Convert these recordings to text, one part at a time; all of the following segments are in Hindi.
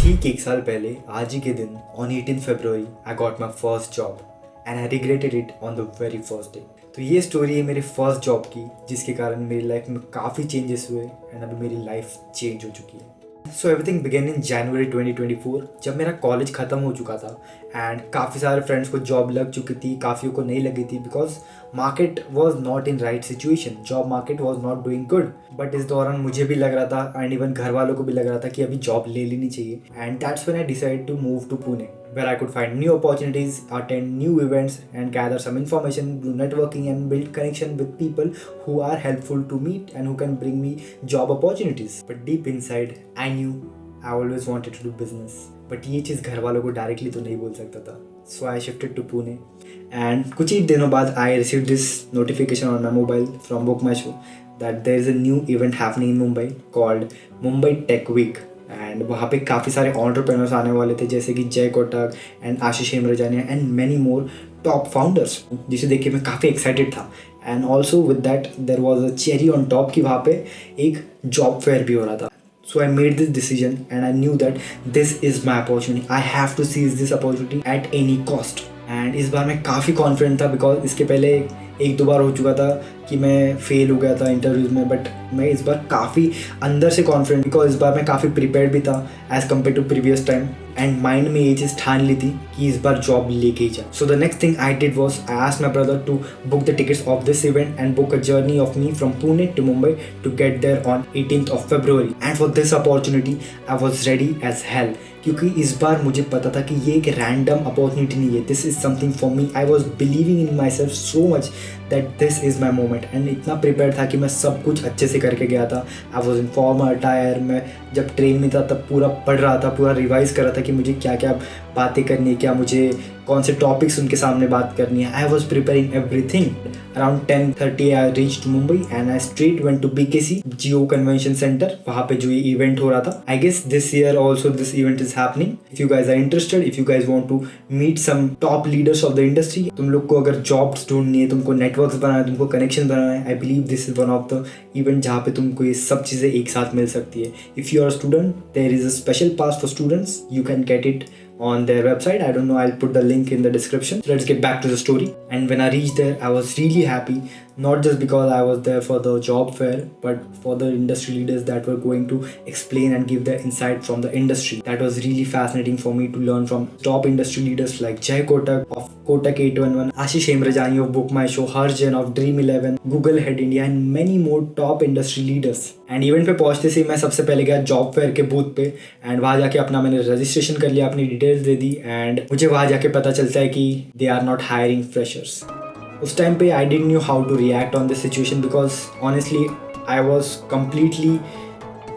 ठीक एक साल पहले आज ही के दिन on 18 February I got my first job and I regretted it on the very first day. तो ये स्टोरी है मेरे फर्स्ट जॉब की, जिसके कारण मेरी लाइफ में काफ़ी चेंजेस हुए एंड अभी मेरी लाइफ चेंज हो चुकी है। सो एवरीथिंग बिगेन इन जनवरी 2024, जब मेरा कॉलेज ख़त्म हो चुका था एंड काफ़ी सारे फ्रेंड्स को जॉब लग चुकी थी, काफ़ियों को नहीं लगी थी because market was not in right situation, job market was not doing good. But इस दौरान मुझे भी लग रहा था एंड इवन घर वालों को भी लग रहा था कि अभी जॉब ले लेनी चाहिए and that's when I decide to move to Pune, where I could find new opportunities, attend new events and gather some information, do networking and build connection with people who are helpful to me and who can bring me job opportunities. But deep inside, I knew I always wanted to do business. But ये चीज़ घर वालों को डायरेक्टली तो नहीं बोल सकता था. So I shifted to Pune. And कुछ ही दिनों बाद I received this notification on my mobile from Book My Show that there is a new event happening in Mumbai called Mumbai Tech Week. And वहाँ पे काफ़ी सारे एंटरप्रेन्योर्स आने वाले थे, जैसे कि Jay Kotak and Ashish Hemrajani and many more top founders, जिसे देख के मैं काफ़ी एक्साइटेड था। And also with that there was a cherry on top कि वहाँ पे एक जॉब फेयर भी हो रहा था। So I made this decision and I knew that this is my opportunity, I have to seize this opportunity at any cost. And इस बार मैं काफ़ी कॉन्फिडेंट था बिकॉज इसके पहले एक दो बार हो चुका था कि मैं फेल हो गया था इंटरव्यूज़ में, बट मैं इस बार काफ़ी अंदर से कॉन्फिडेंट बिकॉज इस बार मैं काफ़ी प्रिपेयर्ड भी था as compare to previous time and mind में ये चीज़ ठान ली थी कि इस बार जॉब लेके ही जाए। So the next thing I did was I asked my brother to book the tickets of this event and book a journey of me from Pune to Mumbai to get there on 18th of February। And for this opportunity I was ready as hell, क्योंकि इस बार मुझे पता था कि ये एक रैंडम अपॉर्चुनिटी नहीं है, this is something for me. I was believing in my self so much that this is my moment and इतना प्रिपेयर था कि मैं सब कुछ अच्छे से करके गया था। I was in formal attire, मैं जब ट्रेन में था तब पूरा पढ़ रहा था, पूरा रिवाइज कर रहा था कि मुझे क्या क्या बातें करनी है, क्या मुझे कौन से टॉपिक्स उनके सामने बात करनी है। I was preparing everything. Around 10:30 I reach to Mumbai and I straight went to BKC Jio convention centre, वहाँ पे जो ये इवेंट हो रहा था। I guess this year also this event is happening. If you guys are interested, if you guys want to meet some top leaders of the industry, तुम लोग को अगर जॉब्स ढूंढनी है, तुमको नेटवर्क्स बनाना है, तुमको कनेक्शन बनाना है, I believe this is one of the event जहाँ पे तुमको ये सब चीज़ें एक साथ मिल सकती है। If you are student, there is a special pass for students, you can get it on their website. I don't know, I'll put the link in the description. So let's get back to the story. And when I reached there, I was really happy, not just because I was there for the job fair, but for the industry leaders that were going to explain and give their insight from the industry. That was really fascinating for me to learn from top industry leaders like Jay Kotak of Kotak 811, Ashish Hemrajani of Book My Show, Harjan of Dream11, Google Head India and many more top industry leaders. And event पे पहुंचते से मैं सबसे पहले गया जॉब फेयर के बूथ पे एंड वहाँ जाके अपना मैंने रजिस्ट्रेशन कर लिया, अपनी डिटेल्स दे दी एंड मुझे वहाँ जाके पता चलता है कि they are not hiring freshers. उस टाइम पे I didn't knew how to react on this situation because honestly I was completely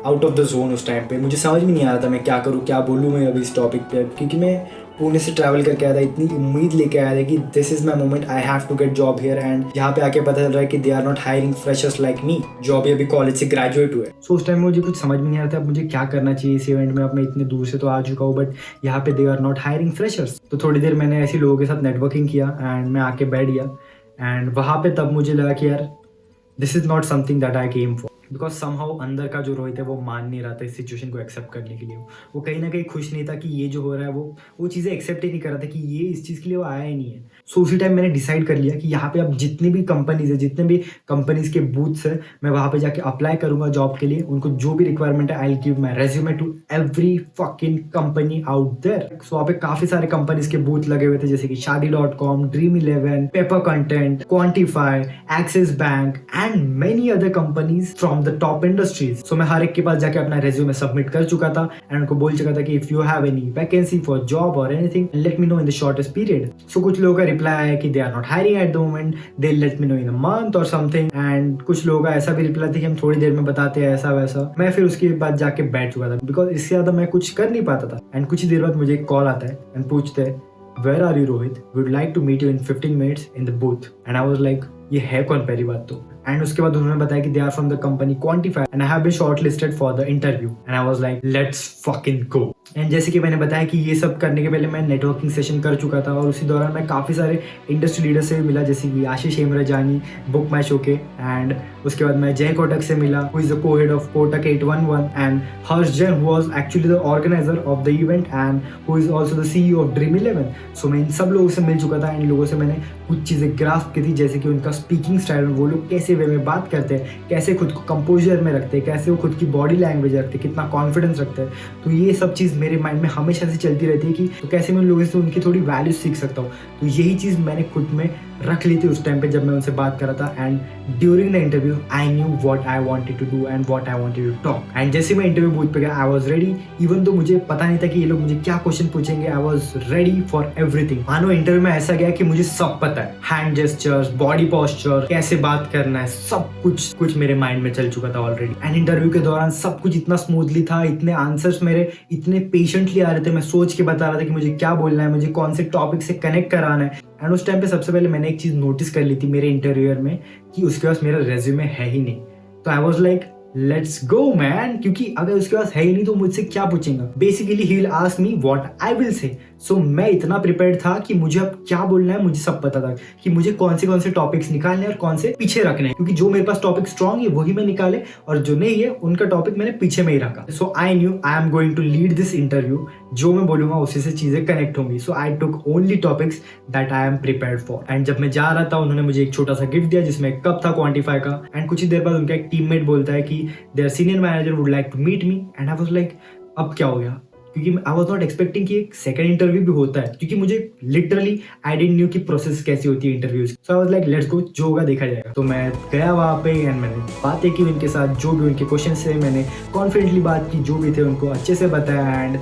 out of the zone. उस टाइम पे मुझे समझ में नहीं आ रहा था मैं क्या करूँ, क्या बोलूँ मैं अभी इस टॉपिक पे, क्योंकि मैं पुणे से ट्रैवल करके आया था, इतनी उम्मीद लेके आया था कि this is my moment, I have to get job here. And यहाँ पे आके पता चल रहा है कि they are not hiring freshers like me, जो अभी कॉलेज से ग्रेजुएट हुए। सो उस टाइम में मुझे कुछ समझ में नहीं आ रहा था मुझे क्या करना चाहिए इस इवेंट में। अब मैं इतने दूर से तो आ चुका हूँ बट यहाँ पे they are not hiring freshers. तो थोड़ी देर मैंने ऐसे लोगों के साथ नेटवर्किंग किया एंड मैं आके बैठ गया एंड वहाँ पे तब मुझे लगा कि यार this is not something that I came for, because somehow अंदर का जो रोहित है वो मान नहीं रहा था इस सिचुएशन को एक्सेप्ट करने के लिए। वो कहीं ना कहीं खुश नहीं था कि ये जो हो रहा है वो चीज़ें एक्सेप्ट ही नहीं कर रहा था कि ये इस चीज़ के लिए वो आया ही नहीं है। सो उसी टाइम मैंने डिसाइड कर लिया कि यहाँ पे अब जितने भी कंपनीज है, जितने भी कंपनीज के बूथ्स है, मैं वहाँ पे जाके अप्लाई करूँगा जॉब के लिए। उनको जो भी रिक्वायरमेंट है I will give my resume to every fucking company out there. So वहाँ पे काफ़ी सारे कंपनीज के बूथ लगे हुए थे, जैसे कि Shaadi.com, Dream11, paper content, quantify, Axis Bank and many other companies from the top industry. So मैं हर एक के पास जाके अपना रेज्यूमे सबमिट कर चुका था एंड उनको बोल चुका था कि if you have any vacancy for job और anything let me know in the shortest period. So कुछ लोगों का रिप्लाई आया कि they are not hiring at the moment, they let me know in a month और समथिंग। एंड कुछ लोगों का ऐसा भी रिप्लाई था कि हम थोड़ी देर में बताते हैं, ऐसा वैसा। मैं फिर उसके बाद जाके बैठ चुका था बिकॉज इससे ज्यादा मैं कुछ कर नहीं पाता था। एंड कुछ ही देर बाद मुझे एक कॉल आता है एंड पूछते हैं where are you Rohit, we would like to meet you in 15 minutes in the booth. And I was like ये है कौन पहली बात तो। एंड उसके बाद उन्होंने बताया कि they are from the company Quantiphi and I have been shortlisted for the interview and I was like let's fucking go. एंड जैसे कि मैंने बताया कि ये सब करने के पहले मैं नेटवर्किंग सेशन कर चुका था और उसी दौरान मैं काफ़ी सारे इंडस्ट्री लीडर से भी मिला, जैसे कि आशीष हेमराजानी बुक माई शो के, एंड उसके बाद मैं जय कोटक से मिला, हु इज़ द को head of Kotak 811, and Harsh Jain who was actually the organiser of the event and who is also the CEO of dream 11। सो मैं इन सब लोगों से मिल चुका था, इन लोगों से मैंने कुछ चीज़ें ग्रास्प की थी, जैसे कि उनका स्पीकिंग स्टाइल, वो लोग कैसे वे में बात करते हैं, कैसे खुद को कंपोजर में रखते हैं, कैसे वो खुद की बॉडी लैंग्वेज रखते हैं, कितना कॉन्फिडेंस रखते हैं। तो ये सब चीज़ मेरे माइंड में हमेशा से चलती रहती है कि तो कैसे मैं उन लोगों से उनकी थोड़ी वैल्यू सीख सकता हूँ। तो यही चीज़ मैंने खुद में रख ली थी उस टाइम पे जब मैं उनसे बात कर रहा था, and during the interview I knew what I wanted to do and what I wanted to talk. And जैसे मैं इंटरव्यू बूथ पे गया, आई वाज रेडी, इवन तो मुझे पता नहीं था कि ये लोग मुझे क्या क्वेश्चन पूछेंगे, I was ready for everything. मानो इंटरव्यू में ऐसा गया कि मुझे सब पता है, हैंड जेस्चर्स, बॉडी पोस्चर, कैसे बात करना है, सब कुछ मेरे माइंड में चल चुका था ऑलरेडी। एंड इंटरव्यू के दौरान सब कुछ इतना स्मूथली था, इतने आंसर्स मेरे इतने पेशेंटली आ रहे थे, मैं सोच के बता रहा था कि मुझे क्या बोलना है, मुझे कौन से टॉपिक से कनेक्ट कराना है। एंड उस टाइम पे सबसे पहले मैंने एक चीज़ नोटिस कर ली थी मेरे इंटरव्यूअर में कि उसके पास मेरा रेज्यूमे है ही नहीं। तो आई was like let's go man, क्योंकि अगर उसके पास है ही नहीं तो मुझसे क्या पूछेगा। Basically he will ask me what I will say. So मैं इतना प्रिपेयर्ड था कि मुझे अब क्या बोलना है, मुझे सब पता था कि मुझे कौन से टॉपिक्स निकालने और कौन से पीछे रखने हैं, क्योंकि जो मेरे पास टॉपिक स्ट्रॉन्ग है वही मैं निकाले और जो नहीं है उनका टॉपिक मैंने पीछे में ही रखा। So I knew I am going to lead this interview, जो मैं बोलूंगा उसी से चीजें कनेक्ट होंगी। So I took only topics that I am prepared for. And जब मैं जा रहा था उन्होंने मुझे एक छोटा सा गिफ्ट दिया जिसमें एक कप था क्वांटिफाई का। एंड कुछ ही देर बाद उनका एक टीममेट बोलता है कि their senior manager would like to meet me. And I was like अब क्या हो गया, क्योंकि आई वाज नॉट एक्सपेक्टिंग कि एक सेकंड इंटरव्यू भी होता है, क्योंकि मुझे लिटरली आई डिडंट न्यू कि प्रोसेस कैसी होती है interviews. So I was like let's go, जो होगा देखा जाएगा। तो मैं गया वहाँ पे एंड मैंने बातें की उनके साथ, जो भी उनके क्वेश्चन थे मैंने कॉन्फिडेंटली बात की, जो भी थे उनको अच्छे से बताया। And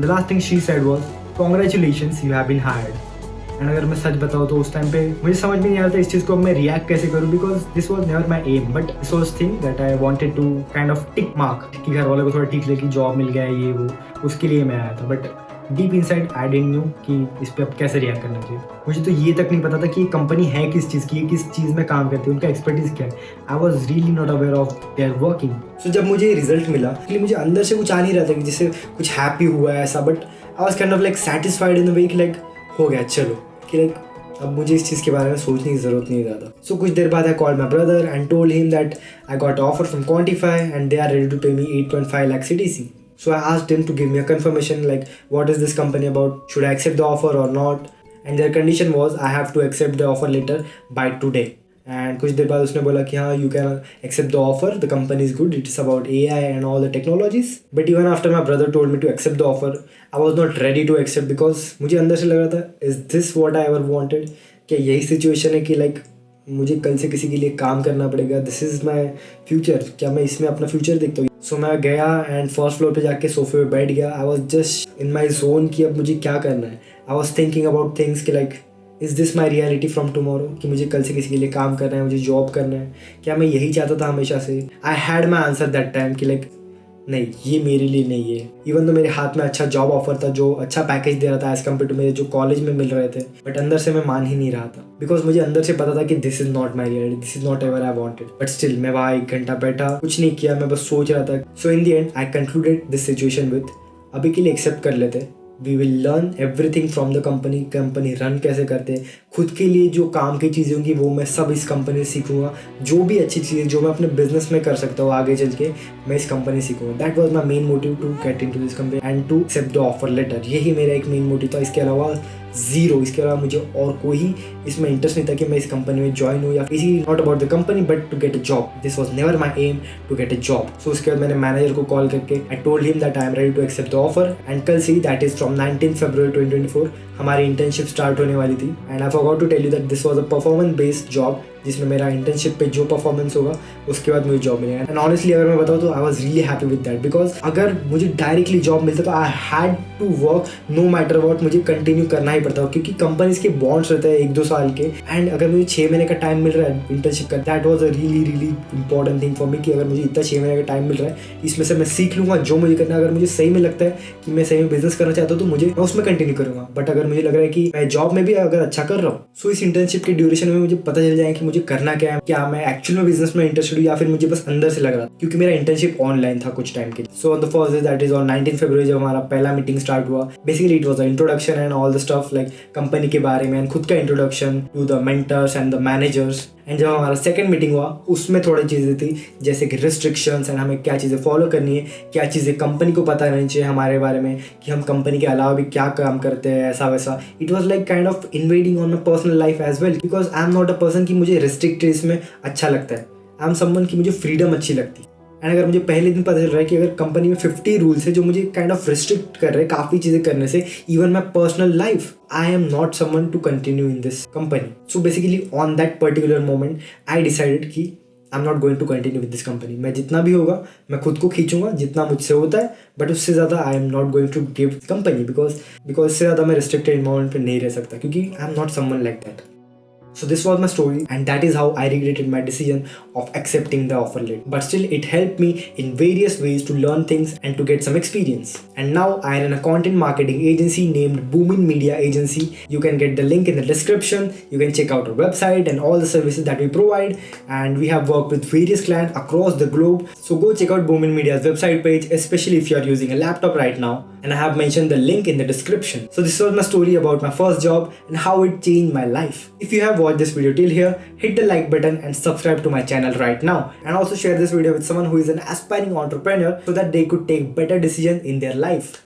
the last thing she said was congratulations you have been hired. And अगर मैं सच बताऊँ तो उस टाइम पे मुझे समझ में नहीं आता इस चीज़ को मैं रिएक्ट कैसे करूँ, because this was never my aim, but this was thing that I wanted to kind of tick mark कि घर वालों को थोड़ा टिक ले कि जॉब मिल गया है ये वो, उसके लिए मैं आया था। But deep inside I didn't new कि इस पर अब कैसे रिएक्ट करना चाहिए। मुझे तो ये तक नहीं पता था कि ये कंपनी है किस चीज़ की, किस चीज़ में काम करती है, उनका एक्सपर्टीज क्या है। I was really not aware of their working. So जब मुझे रिजल्ट मिला, इसलिए मुझे अंदर से कुछ आ नहीं रहा था कि जिससे कुछ हैप्पी हुआ है ऐसा, but I was kind of like satisfied in the way कि लाइक हो गया चलो, कि लाइक अब मुझे इस चीज़ के बारे में सोचने की ज़रूरत नहीं ज़्यादा। सो कुछ देर बाद I called my brother and told him that I got offer from Quantify and they are ready to pay me 8.5 lakh CTC. So I asked him to give me a confirmation like what is this company about, should I accept the offer or not, and their condition was I have to accept the offer letter by today. And कुछ देर बाद उसने बोला कि हाँ you can accept the offer, the company is good, it is about AI and all the technologies. But even after my brother told me to accept the offer, I was not ready to accept because मुझे अंदर से लग रहा था is this what I ever wanted, क्या यही सिचुएशन है कि लाइक मुझे कल से किसी के लिए काम करना पड़ेगा, दिस इज़ माई फ्यूचर, क्या मैं इसमें अपना फ्यूचर देखता हूँ। सो मैं गया एंड फर्स्ट फ्लोर पे जाके सोफे पे बैठ गया। I was just in my zone कि अब मुझे क्या करना है। I was thinking about things कि like is this my reality from tomorrow, कि मुझे कल से किसी के लिए काम करना है, मुझे जॉब करना है, क्या मैं यही चाहता था हमेशा से। I had my answer that time कि लाइक नहीं ये मेरे लिए नहीं है। इवन तो मेरे हाथ में अच्छा जॉब ऑफर था जो अच्छा पैकेज दे रहा था एज कम्पेयर टू मेरे जो कॉलेज में मिल रहे थे, बट अंदर से मैं मान ही नहीं रहा था बिकॉज मुझे अंदर से पता था कि this is not my reality, this is not ever I wanted. But still मैं वहाँ 1 घंटा बैठा, कुछ नहीं किया, मैं बस सोच रहा था। So in the end I concluded this situation with अभी के लिए एक्सेप्ट कर लेते, we will learn everything from the company, company run कैसे करते हैं, खुद के लिए जो काम की चीज़ें होंगी वो मैं सब इस कंपनी से सीखूंगा, जो भी अच्छी चीज़ें जो मैं अपने बिजनेस में कर सकता हूँ आगे चल के मैं इस कंपनी सीखूंगा। That was my main motive to get into this company and to accept the offer letter. यही मेरा एक मेन मोटिव था, इसके अलावा ज़ीरो, इसके अलावा मुझे और कोई इसमें इंटरेस्ट नहीं था कि मैं इस कंपनी में ज्वाइन हूँ या इसी not about the company but to get a job. This was never my aim to get a job. So उसके बाद मैंने मैनेजर को कॉल करके I told him that I am ready to accept the offer and कल से दैट इज फ्रॉम 19 फरवरी 2024 हमारी इंटर्नशिप स्टार्ट होने वाली थी। And I forgot to tell you that this was a performance based job जिसमें मेरा इंटर्नशिप पे जो परफॉर्मेंस होगा उसके बाद मुझे जॉब मिलेगा। एंड ऑनेस्टली अगर मैं बताऊँ तो I was really happy with that because अगर मुझे डायरेक्टली जॉब मिलता तो I had to work no matter what, मुझे कंटिन्यू करना ही पड़ता क्योंकि कंपनीज के बॉन्ड्स रहते हैं 1-2 साल के। एंड अगर मुझे 6 महीने का टाइम मिल रहा है इंटर्नशिप का, that was a really really important thing for me कि अगर मुझे इतना 6 महीने का टाइम मिल रहा है इसमें से मैं सीख लूँगा जो मुझे करना है। अगर मुझे सही में लगता है कि मैं सही में बिजनेस करना चाहता हूँ तो मैं उसमें कंटिन्यू करूँगा। बट अगर मुझे लग रहा है कि मैं जॉब में भी अगर अच्छा कर रहा हूँ सो इस इंटर्नशिप के ड्यूरेशन में मुझे पता चल जाए कि मुझे मुझे करना क्या मैं एक्चुअल में बिजनेस में इंटरेस्टेड हूँ या फिर मुझे बस अंदर से लग रहा था, क्योंकि मेरा इंटर्नशिप ऑनलाइन था कुछ टाइम के लिए। So on the first day, that is on 19 February, जब हमारा पहला मीटिंग स्टार्ट हुआ, basically it was the introduction and all the stuff like company के बारे में एंड खुद का introduction to the mentors and the managers. And जब हमारा सेकंड मीटिंग हुआ उसमें थोड़ी चीज़ें थी जैसे कि रिस्ट्रिक्शंस एंड हमें क्या चीज़ें फॉलो करनी है, क्या चीज़ें कंपनी को पता रहनी चाहिए हमारे बारे में कि हम कंपनी के अलावा भी क्या काम करते हैं, ऐसा वैसा। It was like kind of invading on my personal life as well, because I am not a person कि मुझे रिस्ट्रिक्टेड इसमें अच्छा लगता है। आई एम समवन कि मुझे फ्रीडम अच्छी लगती है। एंड अगर मुझे पहले दिन पता चल रहा है कि अगर कंपनी में 50 रूल्स है जो मुझे काइंड ऑफ रिस्ट्रिक्ट कर रहे हैं काफ़ी चीज़ें करने से, even my personal life, I am not someone to continue in this company. So basically on that particular moment I decided कि I am not going to continue with this company. मैं जितना भी होगा मैं खुद को खींचूंगा जितना मुझसे होता है, बट उससे ज़्यादा I am not going to give company, because इससे ज़्यादा मैं रिस्ट्रिक्टेड एनवायरमेंट पे नहीं रह सकता, क्योंकि आई am not someone like that. So this was my story, and that is how I regretted my decision of accepting the offer letter. But still, it helped me in various ways to learn things and to get some experience. And now I run a content marketing agency named Boomin Media Agency. You can get the link in the description. You can check out our website and all the services that we provide. And we have worked with various clients across the globe. So go check out Boomin Media's website page, especially if you are using a laptop right now. And I have mentioned the link in the description. So this was my story about my first job and how it changed my life. If you have watched this video till here, hit the like button and subscribe to my channel right now. And also share this video with someone who is an aspiring entrepreneur so that they could take better decisions in their life.